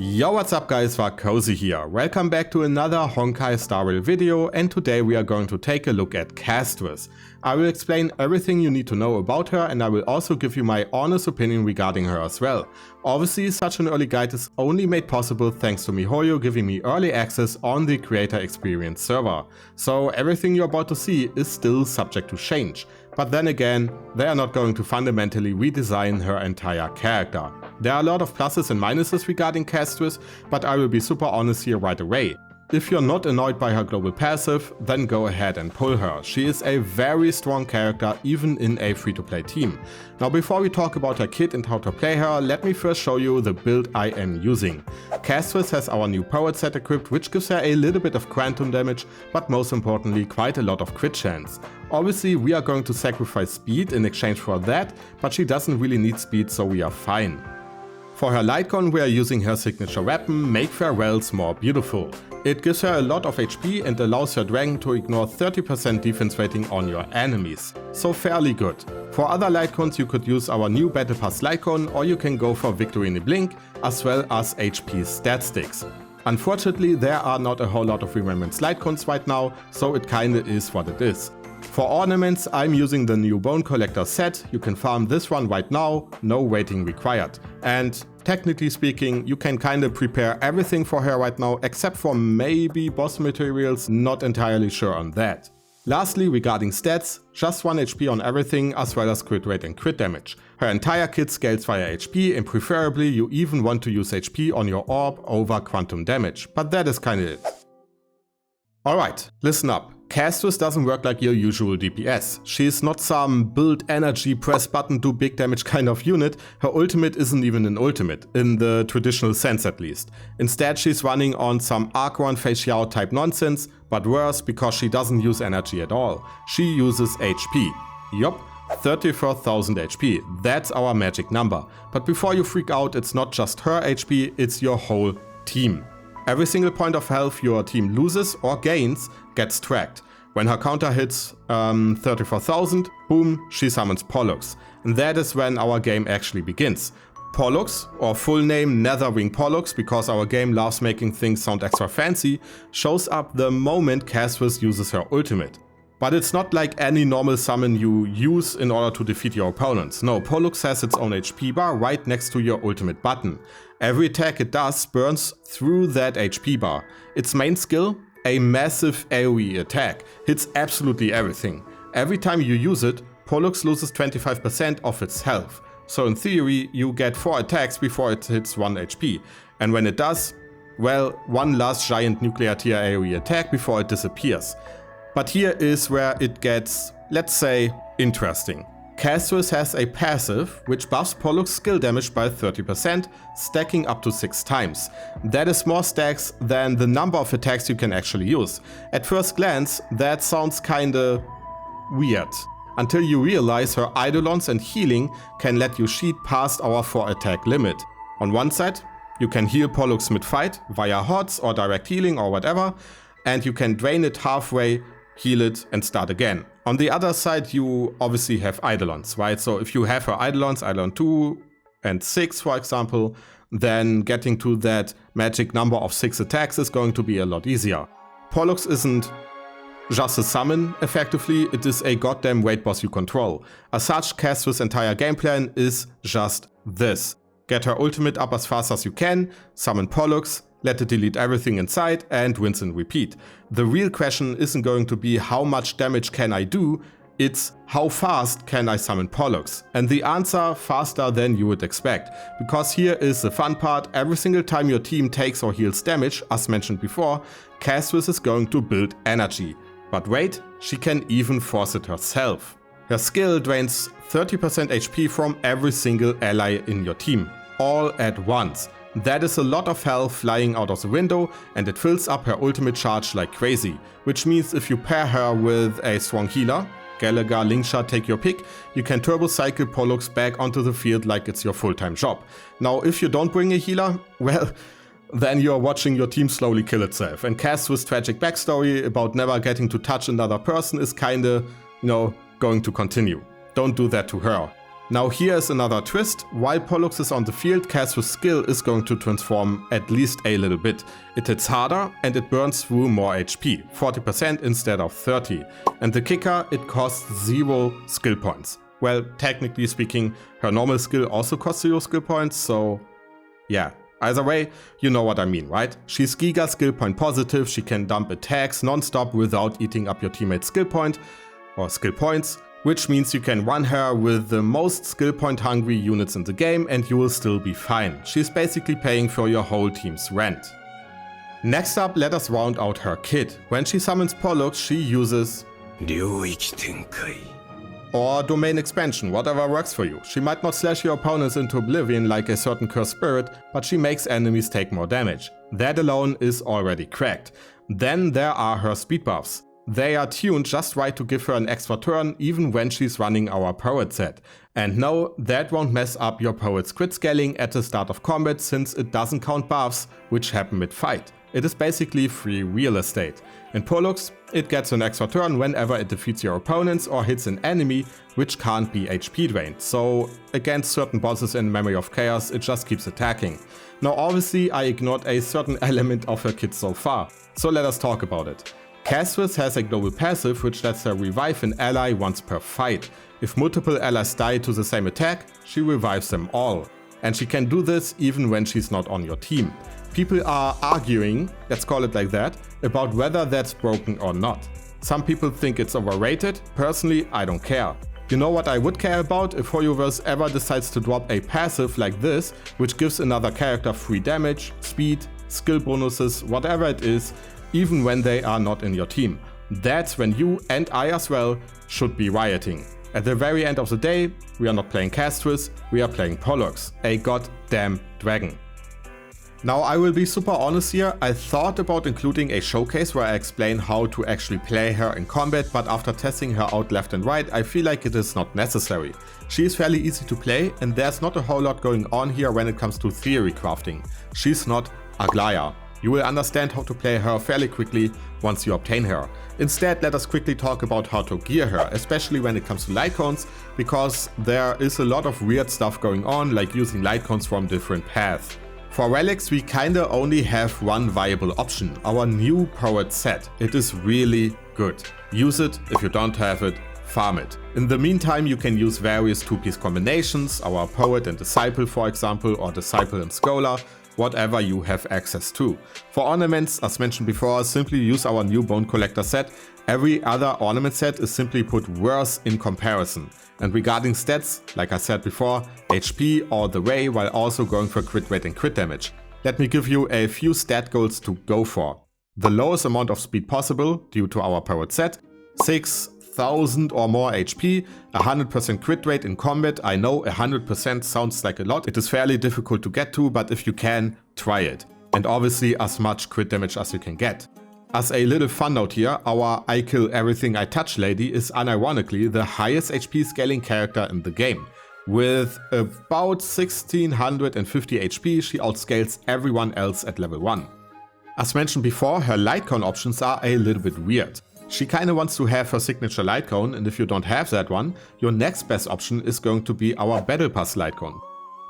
Yo, what's up guys, Wakozi here. Welcome back to another Honkai Star Rail video, and today we are going to take a look at Castorice. I will explain everything you need to know about her, and I will also give you my honest opinion regarding her as well. Obviously, such an early guide is only made possible thanks to MiHoYo giving me early access on the Creator Experience server. So everything you're about to see is still subject to change. But then again, they are not going to fundamentally redesign her entire character. There are a lot of pluses and minuses regarding Castorice, but I will be super honest here right away. If you're not annoyed by her global passive, then go ahead and pull her. She is a very strong character even in a free-to-play team. Now before we talk about her kit and how to play her, let me first show you the build I am using. Castorice has our new powered set equipped, which gives her a little bit of quantum damage, but most importantly quite a lot of crit chance. Obviously we are going to sacrifice speed in exchange for that, but she doesn't really need speed, so we are fine. For her Lightcon we are using her signature weapon, Make Farewells More Beautiful. It gives her a lot of HP and allows her dragon to ignore 30% defense rating on your enemies. So fairly good. For other Lightcons you could use our new Battle Pass Lightcon, or you can go for Victory in a Blink, as well as HP stat sticks. Unfortunately there are not a whole lot of Remembrance Lightcons right now, so it kinda is what it is. For ornaments, I'm using the new Bone Collector set. You can farm this one right now, no waiting required. And technically speaking, you can kinda prepare everything for her right now, except for maybe boss materials, not entirely sure on that. Lastly, regarding stats, just 1 HP on everything, as well as crit rate and crit damage. Her entire kit scales via HP, and preferably you even want to use HP on your orb over quantum damage, but that is kinda it. Alright, listen up. Castorice doesn't work like your usual DPS. She is not some build energy, press button, do big damage kind of unit. Her ultimate isn't even an ultimate, in the traditional sense at least. Instead she's running on some Archon Facial type nonsense, but worse because she doesn't use energy at all. She uses HP. Yup, 34,000 HP, that's our magic number. But before you freak out, it's not just her HP, it's your whole team. Every single point of health your team loses or gains gets tracked. When her counter hits 34,000, boom, she summons Pollux. And that is when our game actually begins. Pollux, or full name Netherwing Pollux, because our game loves making things sound extra fancy, shows up the moment Castorice uses her ultimate. But it's not like any normal summon you use in order to defeat your opponents. No, Pollux has its own HP bar right next to your ultimate button. Every attack it does burns through that HP bar. Its main skill, a massive AoE attack, hits absolutely everything. Every time you use it, Pollux loses 25% of its health. So in theory, you get 4 attacks before it hits 1 HP. And when it does, well, one last giant nuclear tier AoE attack before it disappears. But here is where it gets, let's say, interesting. Castorice has a passive which buffs Pollux skill damage by 30%, stacking up to 6 times. That is more stacks than the number of attacks you can actually use. At first glance, that sounds kinda weird. Until you realize her Eidolons and healing can let you cheat past our 4 attack limit. On one side, you can heal Pollux mid-fight via HOTS or direct healing or whatever, and you can drain it halfway, heal it and start again. On the other side you obviously have Eidolons, right? So if you have her Eidolons, Eidolon 2 and 6 for example, then getting to that magic number of 6 attacks is going to be a lot easier. Pollux isn't just a summon effectively, it is a goddamn raid boss you control. As such, Castorice's entire game plan is just this. Get her ultimate up as fast as you can, summon Pollux, let it delete everything inside, and rinse and repeat. The real question isn't going to be how much damage can I do, it's how fast can I summon Pollux. And the answer, faster than you would expect. Because here is the fun part, every single time your team takes or heals damage, as mentioned before, Castorice is going to build energy. But wait, she can even force it herself. Her skill drains 30% HP from every single ally in your team, all at once. That is a lot of health flying out of the window, and it fills up her ultimate charge like crazy, which means if you pair her with a strong healer, Gallagher, Linkshot, take your pick, you can turbo cycle Pollux back onto the field like it's your full-time job. Now if you don't bring a healer, well, then you're watching your team slowly kill itself, and Castorice's tragic backstory about never getting to touch another person is kinda, going to continue. Don't do that to her. Now here is another twist. While Pollux is on the field, Castorce's skill is going to transform at least a little bit. It hits harder and it burns through more HP, 40% instead of 30. And the kicker, it costs 0 skill points. Well, technically speaking, her normal skill also costs 0 skill points, so yeah. Either way, you know what I mean, right? She's Giga skill point positive, she can dump attacks non-stop without eating up your teammate's skill point, or skill points, which means you can run her with the most skill point hungry units in the game and you will still be fine. She's basically paying for your whole team's rent. Next up, let us round out her kit. When she summons Pollux, she uses or domain expansion, whatever works for you. She might not slash your opponents into oblivion like a certain cursed spirit, but she makes enemies take more damage. That alone is already cracked. Then there are her speed buffs. They are tuned just right to give her an extra turn even when she's running our poet set. And no, that won't mess up your poet's crit scaling at the start of combat since it doesn't count buffs which happen mid-fight. It is basically free real estate. In Pollux, it gets an extra turn whenever it defeats your opponents or hits an enemy which can't be HP drained, so against certain bosses in Memory of Chaos it just keeps attacking. Now obviously I ignored a certain element of her kit so far, so let us talk about it. Castorice has a global passive which lets her revive an ally once per fight. If multiple allies die to the same attack, she revives them all. And she can do this even when she's not on your team. People are arguing, let's call it like that, about whether that's broken or not. Some people think it's overrated, personally I don't care. You know what I would care about? If Hoyoverse ever decides to drop a passive like this, which gives another character free damage, speed, skill bonuses, whatever it is, even when they are not in your team. That's when you and I as well should be rioting. At the very end of the day, we are not playing Castorice, we are playing Pollux, a goddamn dragon. Now I will be super honest here, I thought about including a showcase where I explain how to actually play her in combat, but after testing her out left and right, I feel like it is not necessary. She is fairly easy to play and there's not a whole lot going on here when it comes to theory crafting. She's not Aglaya. You will understand how to play her fairly quickly once you obtain her. Instead, let us quickly talk about how to gear her, especially when it comes to light cones, because there is a lot of weird stuff going on, like using light cones from different paths. For Relics, we kinda only have one viable option, our new poet set. It is really good. Use it. If you don't have it, farm it. In the meantime, you can use various two-piece combinations, our poet and disciple for example, or disciple and scholar, whatever you have access to. For ornaments, as mentioned before, simply use our new Bone Collector set. Every other ornament set is simply put worse in comparison. And regarding stats, like I said before, HP all the way while also going for crit rate and crit damage. Let me give you a few stat goals to go for. The lowest amount of speed possible due to our poet set, 6,000 or more HP, 100% crit rate in combat. I know 100% sounds like a lot, it is fairly difficult to get to, but if you can, try it. And obviously as much crit damage as you can get. As a little fun note here, our I kill everything I touch lady is unironically the highest HP scaling character in the game. With about 1650 HP, she outscales everyone else at level 1. As mentioned before, her light cone options are a little bit weird. She kinda wants to have her signature light cone, and if you don't have that one, your next best option is going to be our Battle Pass light cone.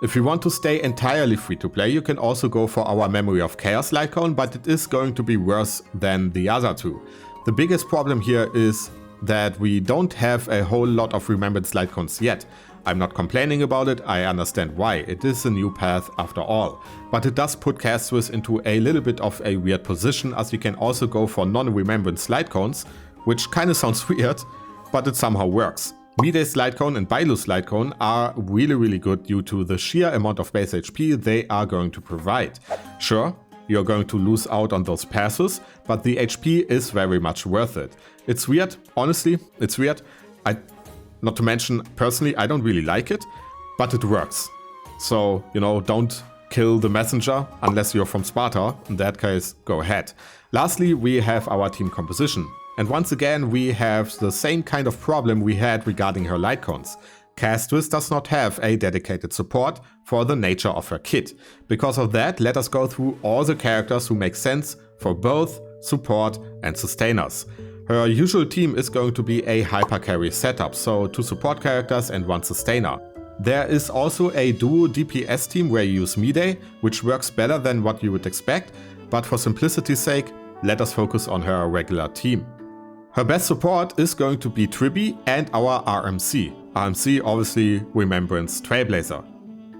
If you want to stay entirely free to play, you can also go for our Memory of Chaos light cone, but it is going to be worse than the other two. The biggest problem here is that we don't have a whole lot of Remembrance light cones yet. I'm not complaining about it, I understand why, it is a new path after all. But it does put Castorice into a little bit of a weird position, as we can also go for non-Remembrance light cones, which kinda sounds weird, but it somehow works. Mide's light cone and Bailu's light cone are really good due to the sheer amount of base HP they are going to provide. Sure, you're going to lose out on those passes, but the HP is very much worth it. It's weird, honestly, it's weird. Not to mention, personally, I don't really like it, but it works. So, you know, don't kill the messenger unless you're from Sparta. In that case, go ahead. Lastly, we have our team composition. And once again, we have the same kind of problem we had regarding her light cones. Castorice does not have a dedicated support for the nature of her kit. Because of that, let us go through all the characters who make sense for both support and sustainers. Her usual team is going to be a hyper carry setup, so 2 support characters and 1 sustainer. There is also a duo DPS team where you use Mide, which works better than what you would expect, but for simplicity's sake, let us focus on her regular team. Her best support is going to be Tribby and our RMC. RMC obviously Remembrance Trailblazer.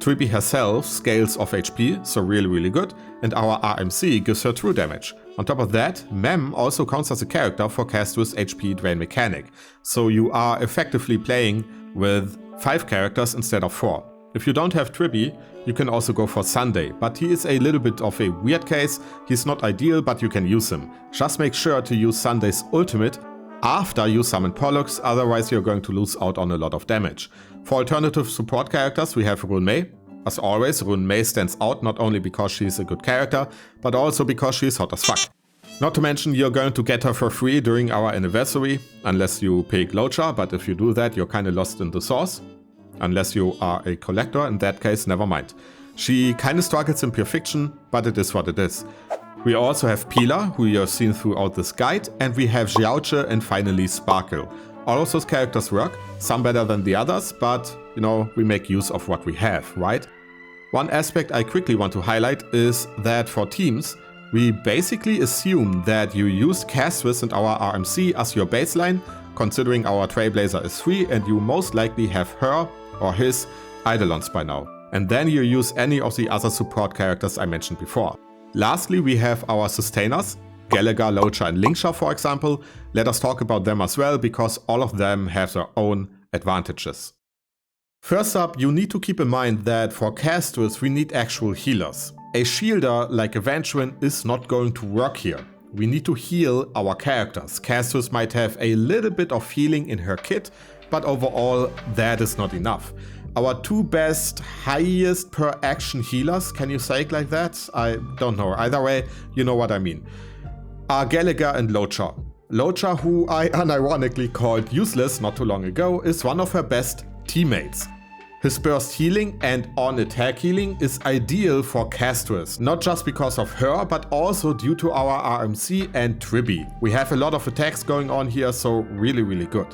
Tribby herself scales off HP, so really good, and our RMC gives her true damage. On top of that, Mem also counts as a character for Castorice HP drain mechanic, so you are effectively playing with 5 characters instead of 4. If you don't have Tribby, you can also go for Sunday, but he is a little bit of a weird case. He's not ideal, but you can use him. Just make sure to use Sunday's ultimate after you summon Pollux, otherwise you're going to lose out on a lot of damage. For alternative support characters we have Rune Mei. As always, Rune Mei stands out not only because she's a good character, but also because she's hot as fuck. Not to mention you're going to get her for free during our anniversary, unless you pick Locha, but if you do that you're kinda lost in the sauce. Unless you are a collector, in that case never mind. She kinda struggles in Pure Fiction, but it is what it is. We also have Pila, who you have seen throughout this guide, and we have Xiaoche and finally Sparkle. All of those characters work, some better than the others, but you know, we make use of what we have, right? One aspect I quickly want to highlight is that for teams, we basically assume that you use Castorice and our RMC as your baseline, considering our Trailblazer is free and you most likely have her or his Eidolons by now. And then you use any of the other support characters I mentioned before. Lastly, we have our sustainers, Gallagher, Locha and Linksha for example. Let us talk about them as well, because all of them have their own advantages. First up, you need to keep in mind that for Castorice we need actual healers. A shielder like Aventurin is not going to work here. We need to heal our characters. Castorice might have a little bit of healing in her kit, but overall that is not enough. Our 2 best, highest per action healers, can you say it like that? I don't know, either way, you know what I mean, are Gallagher and Locha. Locha, who I unironically called useless not too long ago, is one of her best teammates. His burst healing and on attack healing is ideal for Castorice, not just because of her, but also due to our RMC and Tribby. We have a lot of attacks going on here, so really good.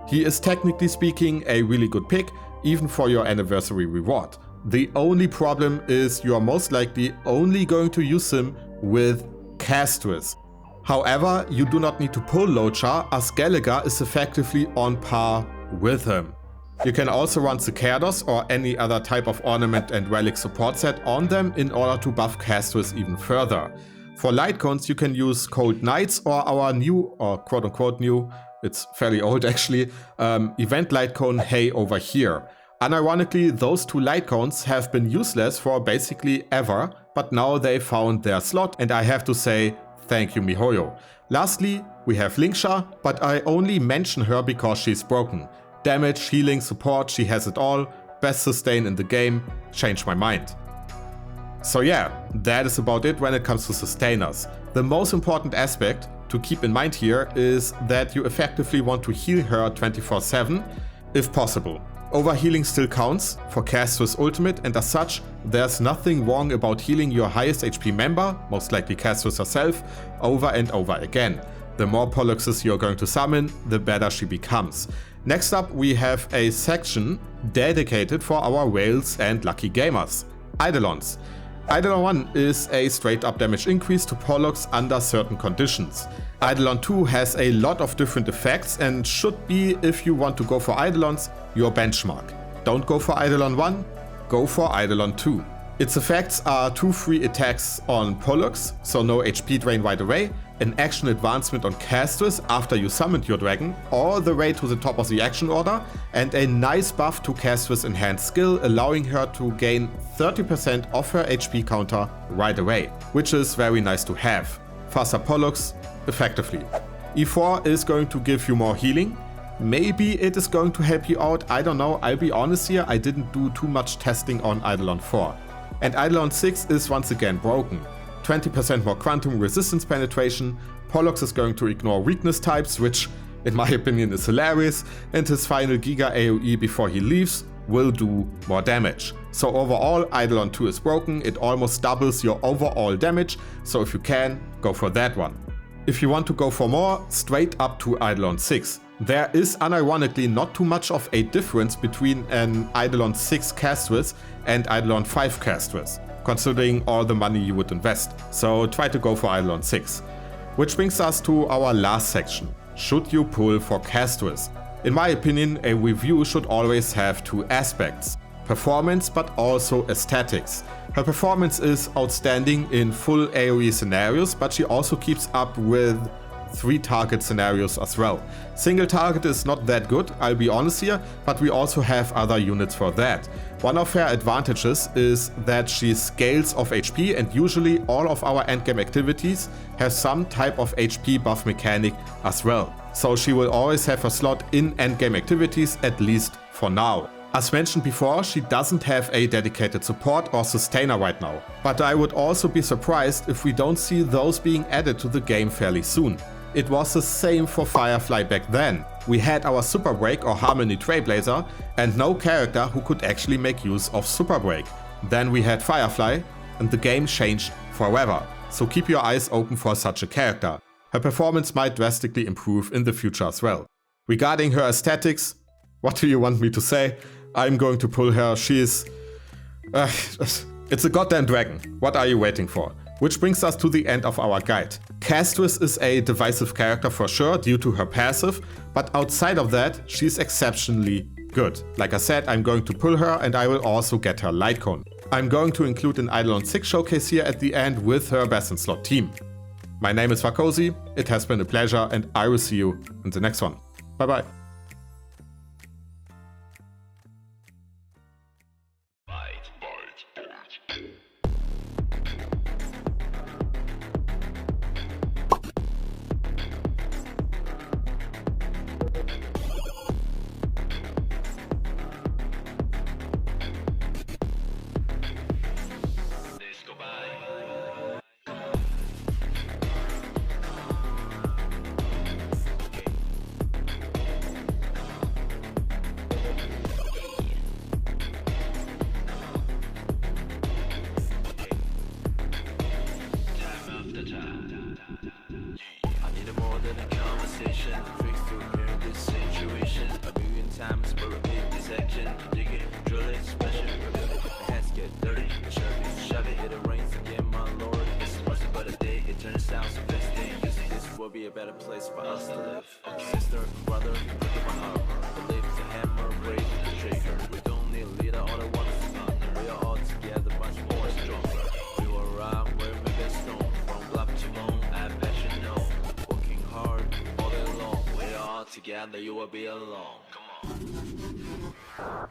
He is technically speaking a really good pick, even for your anniversary reward. The only problem is you are most likely only going to use him with Castorice. However, you do not need to pull Locha, as Gallagher is effectively on par with him. You can also run Cicados or any other type of ornament and relic support set on them in order to buff Castorice even further. For light cones you can use Cold Knights or our new, or quote unquote new, it's fairly old actually, event light cone Hey over here. Unironically, those 2 light cones have been useless for basically ever, but now they found their slot and I have to say thank you MiHoYo. Lastly, we have Linksha, but I only mention her because she's broken. Damage, healing, support, she has it all. Best sustain in the game, changed my mind. So yeah, that is about it when it comes to sustainers. The most important aspect to keep in mind here is that you effectively want to heal her 24/7, if possible. Overhealing still counts for Castorice's ultimate, and as such, there's nothing wrong about healing your highest HP member, most likely Castorice herself, over and over again. The more Polluxes you're going to summon, the better she becomes. Next up, we have a section dedicated for our whales and lucky gamers, Eidolons. Eidolon 1 is a straight up damage increase to Pollux under certain conditions. Eidolon 2 has a lot of different effects and should be, if you want to go for Eidolons, your benchmark. Don't go for Eidolon 1, go for Eidolon 2. Its effects are 2 free attacks on Pollux, so no HP drain right away, an action advancement on Castorice after you summoned your dragon, all the way to the top of the action order, and a nice buff to Castorice's enhanced skill, allowing her to gain 30% of her HP counter right away, which is very nice to have. Faster Pollux, effectively. E4 is going to give you more healing. Maybe it is going to help you out, I don't know, I'll be honest here, I didn't do too much testing on Eidolon 4. And Eidolon 6 is once again broken. 20% more quantum resistance penetration, Pollux is going to ignore weakness types, which in my opinion is hilarious, and his final Giga AoE before he leaves will do more damage. So overall, Eidolon 2 is broken, it almost doubles your overall damage, so if you can, go for that one. If you want to go for more, straight up to Eidolon 6. There is unironically not too much of a difference between an Eidolon 6 Castorice and Eidolon 5 Castorice, considering all the money you would invest, so try to go for Eidolon 6. Which brings us to our last section. Should you pull for Castorice? In my opinion, a review should always have two aspects: performance but also aesthetics. Her performance is outstanding in full AoE scenarios, but she also keeps up with 3-target scenarios as well. Single target is not that good, I'll be honest here, but we also have other units for that. One of her advantages is that she scales off HP, and usually all of our endgame activities have some type of HP buff mechanic as well. So she will always have a slot in endgame activities, at least for now. As mentioned before, she doesn't have a dedicated support or sustainer right now, but I would also be surprised if we don't see those being added to the game fairly soon. It was the same for Firefly back then. We had our Super Break or Harmony Trailblazer and no character who could actually make use of Super Break. Then we had Firefly and the game changed forever, so keep your eyes open for such a character. Her performance might drastically improve in the future as well. Regarding her aesthetics, what do you want me to say? I'm going to pull her. She's... it's a goddamn dragon. What are you waiting for? Which brings us to the end of our guide. Castorice is a divisive character for sure due to her passive, but outside of that, she's exceptionally good. Like I said, I'm going to pull her and I will also get her light cone. I'm going to include an Eidolon 6 showcase here at the end with her best in slot team. My name is Wakozi, it has been a pleasure and I will see you in the next one. Bye bye. Be a better place for us to live. Sister, brother, pick up my armor. Believe it's a hammer, brave the trigger. We don't need a leader, all I want is thunder. We are all together, much more stronger. We will rock, we're mega stone. From block to bone, I bet you know. Working hard, all day long. We are all together, you will be alone. Come on.